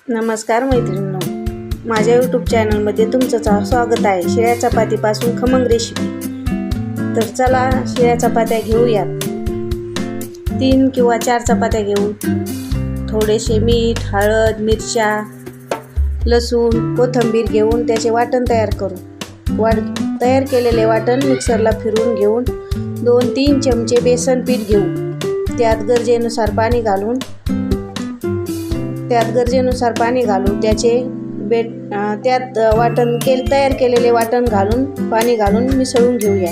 नमस्कार मैत्रिणींनो, माझ्या यूट्यूब चॅनलमध्ये तुमचं स्वागत आहे. शिळ्या चपातीपासून खमंग रेसिपी. तर चला शिळ्या चपात्या घेऊयात. 3 किंवा 4 चपात्या घेऊ. थोडेसे मीठ, हळद, मिरच्या, लसूण, कोथिंबीर घेऊन त्याचे वाटण तयार करू. तयार केलेले वाटण मिक्सरला फिरवून घेऊन 2-3 चमचे बेसन पीठ घेऊ. त्यात गरजेनुसार पाणी घालून त्यात तयार केलेले वाटण घालून पाणी घालून मिसळून घेऊया.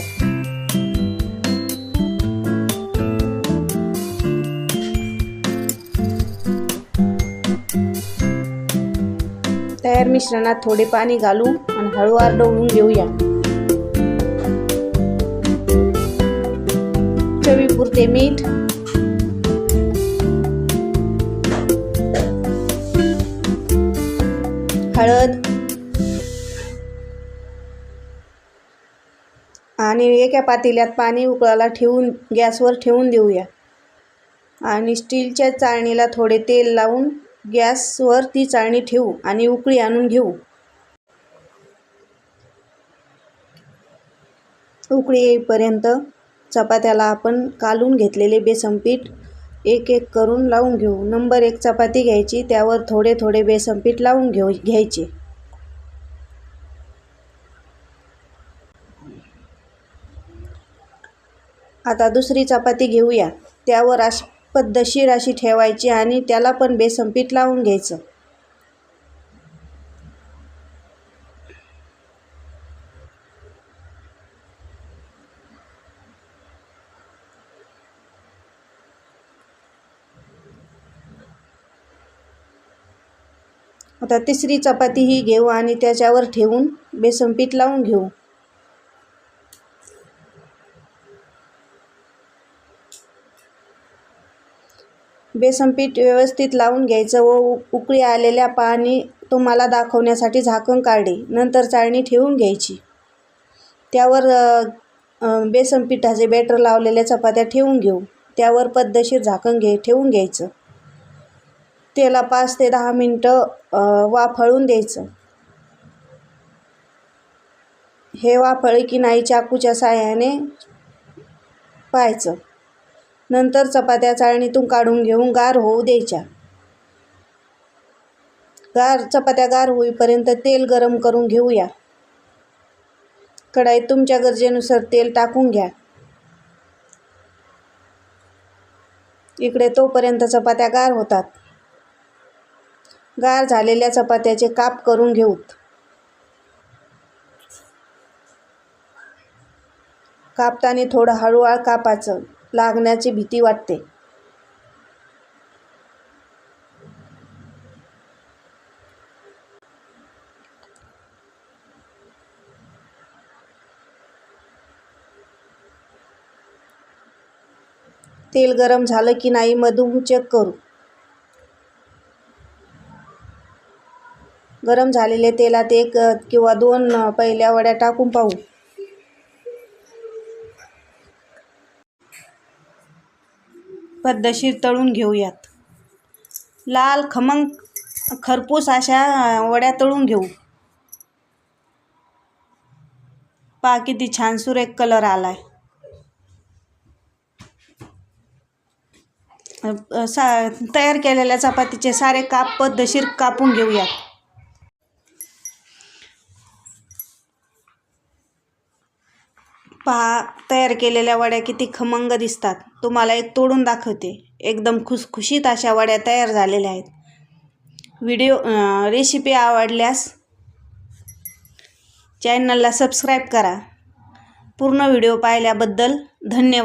तयार मिश्रणात थोडे पाणी घालू आणि हळूवार ढवळून घेऊया. चवीपुरते मीठ, हळद आणि एका पातेल्यात पाणी उकळायला ठेवून गॅसवर ठेवून देऊया. आणि स्टीलच्या चाळणीला थोडे तेल लावून गॅसवर ती चाळणी ठेवू आणि उकळी आणून घेऊ. उकळी येईपर्यंत चपात्याला आपण कालून घेतलेले बेसन पीठ एक करून लावून घेऊ. नंबर 1 चपाती घ्यायची, त्यावर थोडे थोडे बेसन पीठ लावून घ्यायचे. आता दुसरी चपाती घेऊया. त्यावर पद्धतशीर अशी ठेवायची आणि त्याला पण बेसन पीठ लावून घ्यायचं. आता तिसरी चपाती ही घेऊ आणि त्याच्यावर ठेवून बेसन पीठ लावून घेऊ. बेसन पीठ व्यवस्थित लावून घ्यायचं व उकळी आलेल्या पाणी तुम्हाला दाखवण्यासाठी झाकण काढे. नंतर चाळणी ठेवून घ्यायची. त्यावर बेसन पिठाचे बॅटर लावलेल्या चपात्या ठेवून घेऊ. त्यावर पद्धतशीर झाकण ठेवून घ्यायचं. त्याला 5 ते 10 मिनटं वाफळून द्यायचं. हे वाफळे की नाही चाकूच्या साहाय्याने पाहायचं. नंतर चपात्या चाळणीतून काढून घेऊन गार होऊ द्यायच्या. चपात्या गार होईपर्यंत तेल गरम करून घेऊया. कढईत तुमच्या गरजेनुसार तेल टाकून घ्या. इकडे तोपर्यंत चपात्या गार होतात. गार झालेल्या चपात्याचे काप करून घेऊत. कापताना थोडं हळूवार कापायचं, लागण्याची भीती वाटते. तेल गरम झालं की नाही मधून चेक करू. गरम झालेल्या तेलात 1 किंवा 2 पहिल्या वड्या टाकून पाहू. पद्धतशीर तळून घेऊयात. लाल खमंग खरपूस अशा वड्या तळून घेऊ. पहा किती छान सुरेख कलर आलाय. तयार केलेल्या चपातीचे सारे काप पद्धतशीर कापून घेऊयात. पहा तयार केलेल्या वड्या किती खमंग दिसतात. तुम्हाला एक तोडून दाखवते. एकदम खुसखुशीत अशा वड्या तयार झालेल्या आहेत. रेसिपी आवडल्यास चॅनलला सबस्क्राईब करा. पूर्ण व्हिडिओ पाहिल्याबद्दल धन्यवाद.